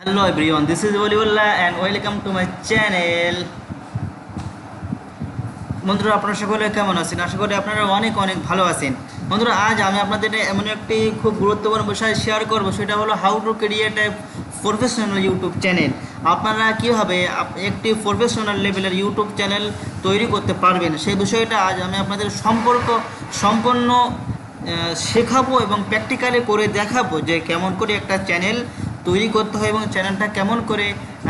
Hello everyone, this is Oliwalla and welcome to my channel. বন্ধুরা আপনারা সকলে কেমন আছেন? আশা করি আপনারা অনেক অনেক ভালো আছেন। বন্ধুরা আজ আমি আপনাদের এমন একটি খুব গুরুত্বপূর্ণ বিষয় শেয়ার করব, সেটা হলো how to create a professional YouTube channel. আপনারা কীভাবে একটি প্রফেশনাল লেভেলের ইউটিউব চ্যানেল তৈরি করতে পারবেন, সেই বিষয়টা আজ আমি আপনাদের সম্পূর্ণ শেখাবো এবং প্র্যাকটিক্যালি করে দেখাবো যে কেমন করে একটা চ্যানেল তৈরি করতে হয় এবং চ্যানেলটা কেমন করে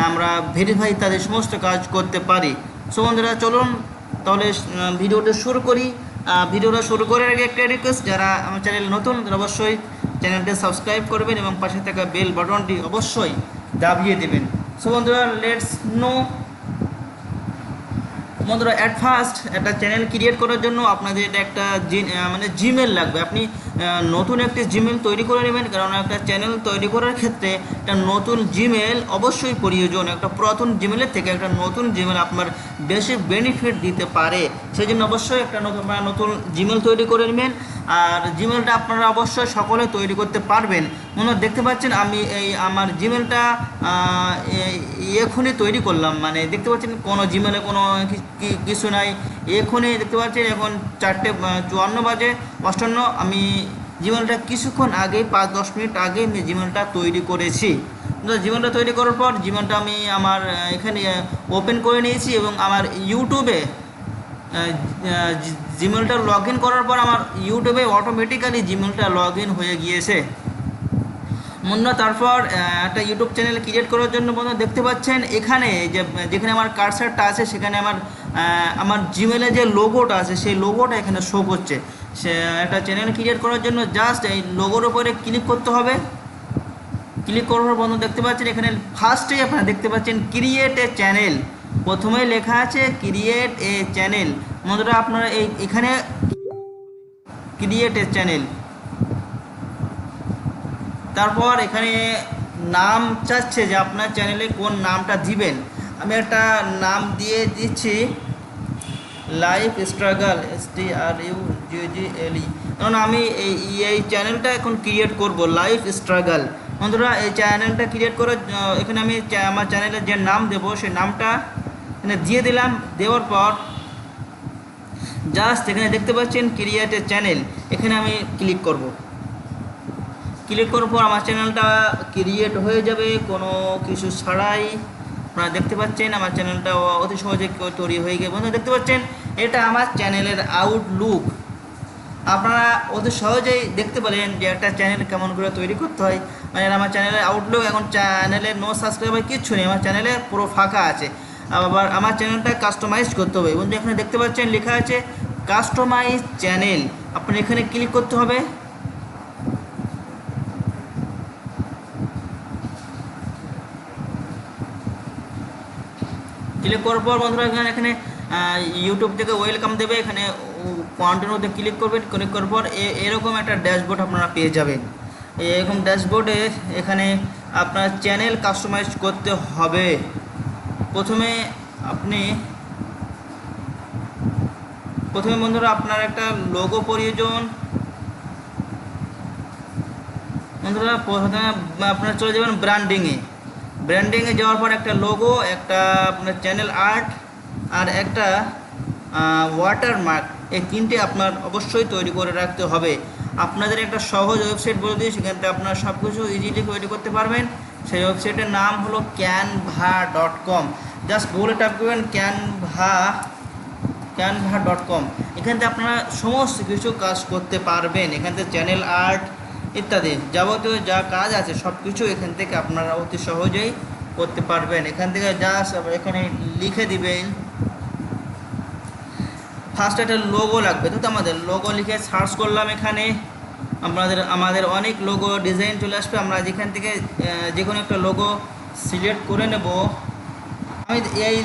আমরা ভেরিফাই তাদের সমস্ত কাজ করতে পারি। সো বন্ধুরা চলুন তাহলে ভিডিওটা শুরু করি। ভিডিওটা শুরু করার আগে একটা রিকোয়েস্ট, যারা আমার চ্যানেল নতুন তারা অবশ্যই চ্যানেলটা সাবস্ক্রাইব করবেন এবং পাশে থাকা বেল বাটনটি অবশ্যই দাবিয়ে দেবেন। সো বন্ধুরা লেটস নো। বন্ধুরা অ্যাট ফার্স্ট একটা চ্যানেল ক্রিয়েট করার জন্য আপনাদের একটা জিমেল লাগবে। আপনি নতুন একটি জিমেল তৈরি করে নেবেন, কারণ একটা চ্যানেল তৈরি করার ক্ষেত্রে একটা নতুন জিমেল অবশ্যই প্রয়োজন। একটা পুরাতন জিমেলের থেকে একটা নতুন জিমেল আপনার বেশি বেনিফিট দিতে পারে, সেই জন্য অবশ্যই একটা নতুন জিমেল তৈরি করে নেবেন। আর জিমেলটা আপনারা অবশ্যই সকলে তৈরি করতে পারবেন। মনে দেখতে পাচ্ছেন আমি আমার জিমেলটা এখনই তৈরি করলাম, মানে দেখতে পাচ্ছেন কোনো জিমেলে কোনো কিছু নাই। এখনই দেখতে পাচ্ছেন এখন 4:54 বাজে 58। আমি জিমেলটা কিছুক্ষণ আগে 5-10 মিনিট আগে আমি জিমেলটা তৈরি করেছি। জিমেলটা তৈরি করার পর জিমেলটা আমি আমার এখানে ওপেন করে নিয়েছি এবং আমার ইউটিউবে জিমেলটা লগ ইন করার পর আমার ইউটিউবে অটোমেটিক্যালি জিমেলটা লগ ইন হয়ে গিয়েছে। বন্ধুরা তারপর একটা ইউটিউব চ্যানেল ক্রিয়েট করার জন্য বন্ধুরা দেখতে পাচ্ছেন এখানে যেখানে আমার কার্সারটা আছে সেখানে আমার জিমেলে যে লোগোটা আছে সেই লোগোটা এখানে শো করছে। সে একটা চ্যানেল ক্রিয়েট করার জন্য জাস্ট এই লোগোর উপরে ক্লিক করতে হবে। ক্লিক করার পর বন্ধু দেখতে পাচ্ছেন এখানে ফার্স্টেই আপনারা দেখতে পাচ্ছেন ক্রিয়েট এ চ্যানেল, প্রথমেই লেখা আছে ক্রিয়েট এ চ্যানেল। বন্ধুরা আপনারা এখানে ক্রিয়েট এ চ্যানেল, তারপর এখানে নাম চাচ্ছে যে আপনার চ্যানেলে কোন নামটা দিবেন। আমি একটা নাম দিয়ে দিচ্ছি লাইফ স্ট্রাগল, STRUGGLE, কারণ আমি এই চ্যানেলটা এখন ক্রিয়েট করব লাইফ স্ট্রাগল। বন্ধুরা এই চ্যানেলটা ক্রিয়েট করে এখানে আমি আমার চ্যানেলের যে নাম দেবো সেই নামটা এখানে দিয়ে দিলাম। দেওয়ার পর জাস্ট এখানে দেখতে পাচ্ছেন ক্রিয়েট এ চ্যানেল, এখানে আমি ক্লিক করব। ক্লিক করার পর আমার চ্যানেলটা ক্রিয়েট হয়ে যাবে কোনো কিছু ছাড়াই। আপনারা দেখতে পাচ্ছেন আমার চ্যানেলটা অতি সহজে তৈরি হয়ে গিয়ে বন্ধু দেখতে পাচ্ছেন এটা আমার চ্যানেলের আউটলুক। আপনারা অতি সহজেই দেখতে পারেন যে একটা চ্যানেল কেমন করে তৈরি করতে হয়। মানে আমার চ্যানেলের আউটলুক, এখন চ্যানেলে নো সাবস্ক্রাইবার কিচ্ছু নেই, আমার চ্যানেলে পুরো ফাঁকা আছে। আবার আমার চ্যানেলটা কাস্টমাইজ করতে হবে। বন্ধু এখানে দেখতে পাচ্ছেন লেখা আছে কাস্টমাইজ চ্যানেল, আপনার এখানে ক্লিক করতে হবে। ক্লিক করার পর বন্ধুরা এখানে ইউটিউব থেকে ওয়েলকাম দেবে, এখানে কন্টিনিউতে ক্লিক করবেন। ক্লিক করার পর এরকম একটা ড্যাশবোর্ড আপনারা পেয়ে যাবেন। এরকম ড্যাশবোর্ডে এখানে আপনার চ্যানেল কাস্টমাইজ করতে হবে। প্রথমে বন্ধুরা আপনার একটা লোগো প্রয়োজন। বন্ধুরা প্রথমে আপনারা চলে যাবেন ব্র্যান্ডিংয়ে যাওয়ার পর একটা লোগো, একটা আপনার চ্যানেল আর্ট আর একটা ওয়াটারমার্ক, এই তিনটে আপনার অবশ্যই তৈরি করে রাখতে হবে। আপনাদের একটা সহজ ওয়েবসাইট বলে দিই, সেখান থেকে আপনারা সব কিছু ইজিলি তৈরি করতে পারবেন। সেই ওয়েবসাইটের নাম হলো canva.com। জাস্ট গুগলে টাইপ করবেন canva.com। এখান থেকে আপনারা সমস্ত কিছু কাজ করতে পারবেন। এখান থেকে চ্যানেল আর্ট ইত্যাদি যাবতীয় যা কাজ আছে সব কিছু এখান থেকে আপনারা অতি সহজেই করতে পারবেন। এখান থেকে জাস্ট এখানে লিখে দিবেন। ফার্স্ট একটা লোগো লাগবে, তো আমাদের লোগো লিখে সার্চ করলাম। এখানে আমাদের অনেক লোগো ডিজাইন চলে আসবে। আমরা যেখান থেকে যে কোনো একটা লোগো সিলেক্ট করে নেব। আমি এই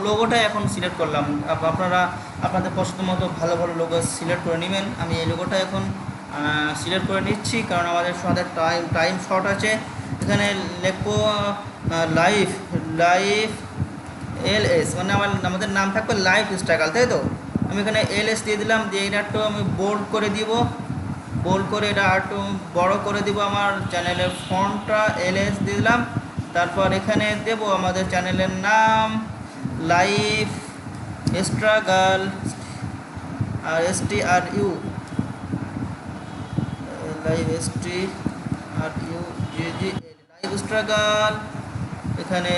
লোগোটা এখন সিলেক্ট করলাম। আপনারা আপনাদের পছন্দ মতো ভালো ভালো লোগো সিলেক্ট করে নেবেন। আমি এই লোগোটা এখন সিলেক্ট করে নিচ্ছি, কারণ আমাদের সাথে টাইম শর্ট আছে। এখানে লিখবো লাইফ LS, মানে আমাদের নাম থাকবে লাইফ স্ট্রাগল, তাই তো। আমি এখানে LS দিয়ে দিলাম, দিয়ে এটা একটু আমি বোল্ড করে দিব। বোল্ড করে এটা একটু বড় করে দিব। আমার চ্যানেলের ফন্টটা LS দিয়ে দিলাম। তারপর এখানে দেব আমাদের চ্যানেলের নাম লাইফ স্ট্রাগল আর STRU লাইফ স্ট্রাগল। এখানে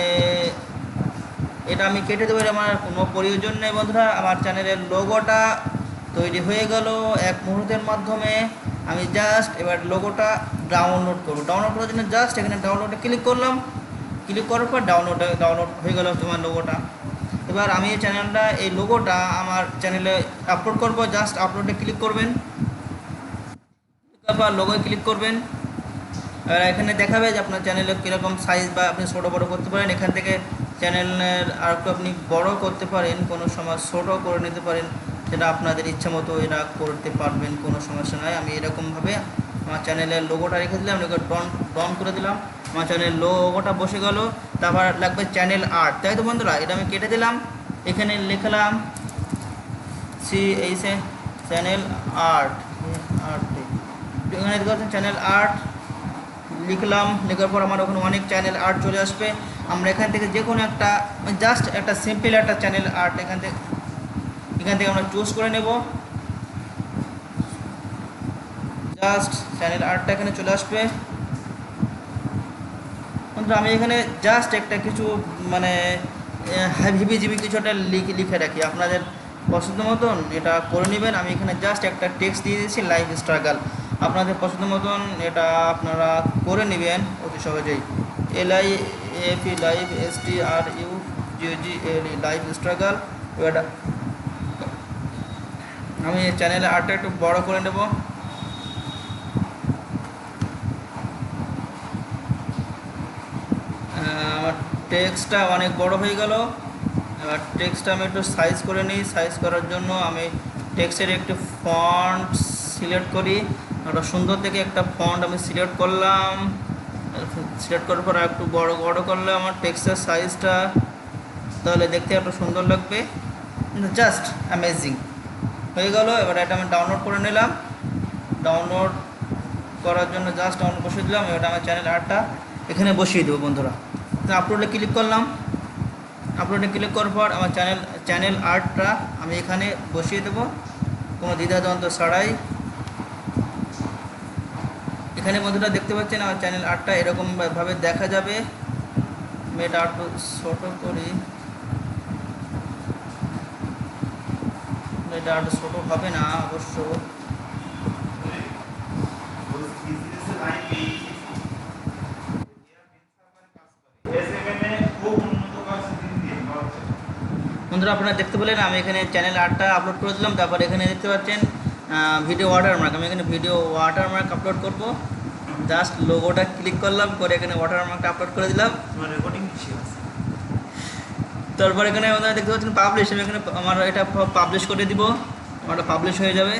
এটা আমি কেটে দেবো, আমার কোনো প্রয়োজন নেই বন্ধুরা। আমার চ্যানেলের লোগোটা তৈরি হয়ে গেল এক মুহূর্তের মাধ্যমে। আমি জাস্ট এবার লোগোটা ডাউনলোড করবো। ডাউনলোড করার জন্য জাস্ট এখানে ডাউনলোডে ক্লিক করলাম। ক্লিক করার পর ডাউনলোড হয়ে গেল তোমার লোগোটা। এবার আমি এই লোগোটা আমার চ্যানেলে আপলোড করব। জাস্ট আপলোডে ক্লিক করবেন, তারপর লোগোয় ক্লিক করবেন। আর এখানে দেখাবে যে আপনার চ্যানেলে কীরকম সাইজ, বা আপনি ছোটো বড়ো করতে পারেন। এখান থেকে চ্যানেলের আর একটু আপনি বড় করতে পারেন, কোনো সময় ছোটো করে নিতে পারেন, সেটা আপনাদের ইচ্ছা মতো এরা করতে পারবেন, কোনো সমস্যা নয়। আমি এরকমভাবে আমার চ্যানেলের লোগোটা রেখে দিলাম, ডন করে দিলাম। আমার চ্যানেলের লোগোটা বসে গেল। তারপর লাগবে চ্যানেল আর্ট, তাই তো বন্ধুরা? এটা আমি কেটে দিলাম। এখানে লিখলাম চ্যানেল আর্ট। এখানে দেখতে চ্যানেল আর্ট লিখলাম। লেখার পর আমার ওখানে অনেক চ্যানেল আর্ট চলে আসবে। আমরা এখান থেকে যে কোনো একটা, জাস্ট একটা সিম্পল একটা চ্যানেল আর্ট এখান থেকে আমরা চুজ করে নেব। জাস্ট চ্যানেল আর্টটা এখানে চলে আসবে। কিন্তু আমি এখানে জাস্ট একটা কিছু মানে হিবিজিবি কিছু একটা লিখে রাখি, আপনাদের পছন্দ মতন এটা করে নেবেন। আমি এখানে জাস্ট একটা টেক্সট দিয়ে দিয়েছি, লাইফ স্ট্রাগল। আপনাদের পছন্দ মতন এটা আপনারা করে নেবেন অতি সহজেই। LIFE life STRUGGLE life struggle. এবার আমি চ্যানেলে আর্টটা একটু বড় করে নেব। আমার টেক্সটটা অনেক বড় হয়ে গেল। এবার টেক্সটটা আমি একটু সাইজ করে নিই। সাইজ করার জন্য আমি টেক্সটের একটি ফন্ট সিলেক্ট করি। একটা সুন্দর থেকে একটা ফন্ট আমি সিলেক্ট করলাম। সিলেক্ট করার পর একটু বড় করলে আমার টেক্সটের সাইজটা তাহলে দেখতে একটু সুন্দর লাগবে। জাস্ট অ্যামেজিং হয়ে গেল। এবার এটা আমি ডাউনলোড করে নিলাম। ডাউনলোড করার জন্য জাস্ট ডাউনলোড বসিয়ে দিলাম। এবার আমার চ্যানেল আর্টটা এখানে বসিয়ে দেবো বন্ধুরা। আপলোডে ক্লিক করলাম। আপলোডে ক্লিক করার পর আমার চ্যানেল আর্টটা আমি এখানে বসিয়ে দেবো কোনো দ্বিধাদ্বন্দ্ব ছাড়াই। এখানে বন্ধুরা দেখতে পাচ্ছেন আমার চ্যানেল আর্টটা এরকমভাবে দেখা যাবে। আমি এটা একটু ছোটো করি, এটা একটু ছোটো হবে না অবশ্য। বন্ধুরা আপনারা দেখতে পেলেন আমি এখানে চ্যানেল আর্টটা আপলোড করে দিলাম। তারপর এখানে দেখতে পাচ্ছেন ভিডিও ওয়াটারমার্ক। আমি এখানে ভিডিও ওয়াটারমার্ক আপলোড করব। জাস্ট লোগোটা ক্লিক করলাম, করে এখানে ওয়াটারমার্কটা আপলোড করে দিলাম। তারপর এখানে আপনারা দেখতে পাচ্ছেন পাবলিশ। আমি এখানে আমার এটা পাবলিশ করে দিব, আমারটা পাবলিশ হয়ে যাবে।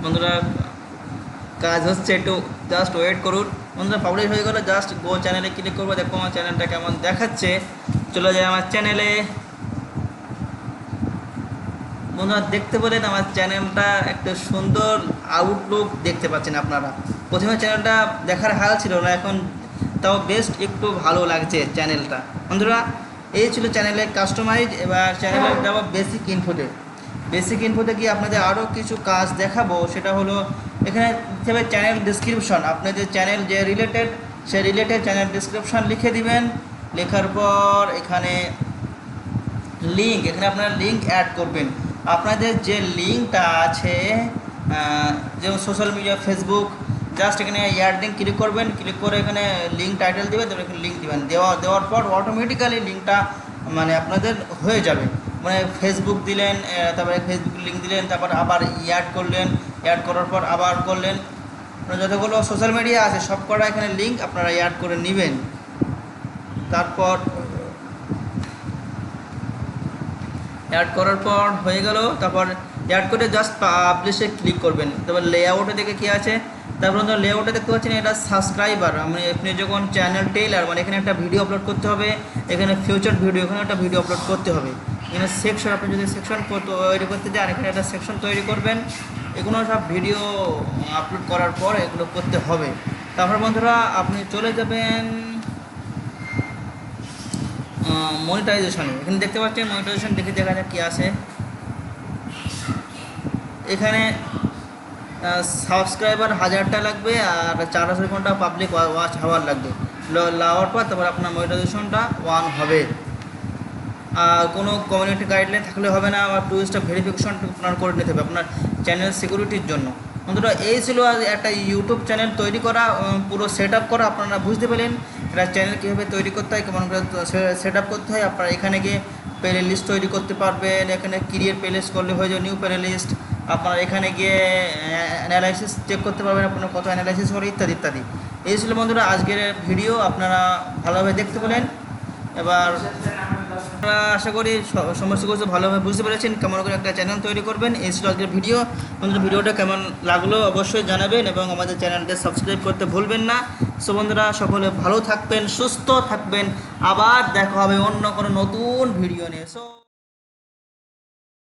বন্ধুরা কাজ হচ্ছে, একটু জাস্ট ওয়েট করুন। বন্ধুরা পাবলিশ হয়ে গেলে জাস্ট গো চ্যানেলে ক্লিক করবো। দেখো আমার চ্যানেলটা কেমন দেখাচ্ছে। চলে যায় আমার চ্যানেলে। বন্ধুরা দেখতে পেলেন আমার চ্যানেলটা একটা সুন্দর আউটলুক দেখতে পাচ্ছেন আপনারা। প্রথমে চ্যানেলটা দেখার হাল ছিল না, এখন তাও বেস্ট একটু ভালো লাগছে চ্যানেলটা। বন্ধুরা এই ছিল চ্যানেলের কাস্টমাইজ। এবার চ্যানেলের যাবো বেসিক ইনফোতে। বেসিক ইনফোতে গিয়ে আপনাদের আরও কিছু কাজ দেখাবো। সেটা হলো এখানে হিসেবে চ্যানেল ডিসক্রিপশন, আপনাদের চ্যানেল যে রিলেটেড সে রিলেটেড চ্যানেল ডিসক্রিপশন লিখে দিবেন। লেখার পর এখানে লিঙ্ক, এখানে আপনারা লিঙ্ক অ্যাড করবেন। আপনাদের যে লিঙ্কটা আছে যেমন সোশ্যাল মিডিয়া ফেসবুক, জাস্ট এখানে অ্যাড লিঙ্ক ক্লিক করবেন। ক্লিক করে এখানে লিঙ্ক টাইটেল দেবেন, তারপরে এখানে লিঙ্ক দেবেন। দেওয়ার পর অটোমেটিক্যালি লিঙ্কটা মানে আপনাদের হয়ে যাবে। মানে ফেসবুক দিলেন, তারপরে ফেসবুক লিঙ্ক দিলেন, তারপর আবার অ্যাড করলেন, অ্যাড করার পর আবার করলেন। যতগুলো সোশ্যাল মিডিয়া আছে সব কটা এখানে লিঙ্ক আপনারা অ্যাড করে নেবেন। তারপর অ্যাড করার পর হয়ে গেল। তারপর অ্যাড করে জাস্ট পাবলিশে ক্লিক করবেন। তারপর লেআউটে দেখে কী আছে, তারপর লেআউটে দেখতে পাচ্ছেন এটা সাবস্ক্রাইবার। মানে আপনি যখন চ্যানেল টেইলার, মানে এখানে একটা ভিডিও আপলোড করতে হবে, এখানে ফিউচার ভিডিও, এখানে একটা ভিডিও আপলোড করতে হবে। এখানে সেকশন, আপনি যদি সেকশন তৈরি করতে যান এখানে একটা সেকশন তৈরি করবেন। এগুলো সব ভিডিও আপলোড করার পর এগুলো করতে হবে। তারপর বন্ধুরা আপনি চলে যাবেন মনিটাইজেশনে। এখানে দেখতে পাচ্ছেন মনিটাইজেশন, দেখে দেখা যাক কী আছে। এখানে সাবস্ক্রাইবার 1000টা লাগবে আর 4000 ঘন্টা পাবলিক ওয়াচ হাওয়ার লাগবে। লাওয়ার পর তারপর আপনার মনিটাইজেশনটা অন হবে। আর কোনো কমিউনিটি গাইডলাইন থাকলে হবে না, আর 2 স্টেপ ভেরিফিকেশন আপনার করে নিতে হবে আপনার চ্যানেল সিকিউরিটির জন্য। বন্ধুরা এই ছিল আজ একটা ইউটিউব চ্যানেল তৈরি করা, পুরো সেট আপ করা। আপনারা বুঝতে পেলেন একটা চ্যানেল কীভাবে তৈরি করতে হয়, কেমন করে সেট আপ করতে হয়। আপনারা এখানে গিয়ে প্লে লিস্ট তৈরি করতে পারবেন। এখানে ক্রিয়েট প্লে লিস্ট করলে হয়ে যাবে নিউ প্লে লিস্ট। আপনারা এখানে গিয়ে অ্যানালাইসিস চেক করতে পারবেন আপনার কত অ্যানালাইসিস করে, ইত্যাদি ইত্যাদি। এই ছিল বন্ধুরা আজকের ভিডিও, আপনারা ভালোভাবে দেখতে পেলেন। এবার আপনারা আশা করি সমস্ত কিছু ভালোভাবে বুঝতে পেরেছেন কেমন করে একটা চ্যানেল তৈরি করবেন। এই ছিল আজকের ভিডিও। বন্ধুরা ভিডিওটা কেমন লাগলো অবশ্যই জানাবেন এবং আমাদের চ্যানেলটা সাবস্ক্রাইব করতে ভুলবেন না। সো বন্ধুরা সকলে ভালো থাকবেন, সুস্থ থাকবেন। আবার দেখা হবে অন্য কোনো নতুন ভিডিও নিয়ে। সো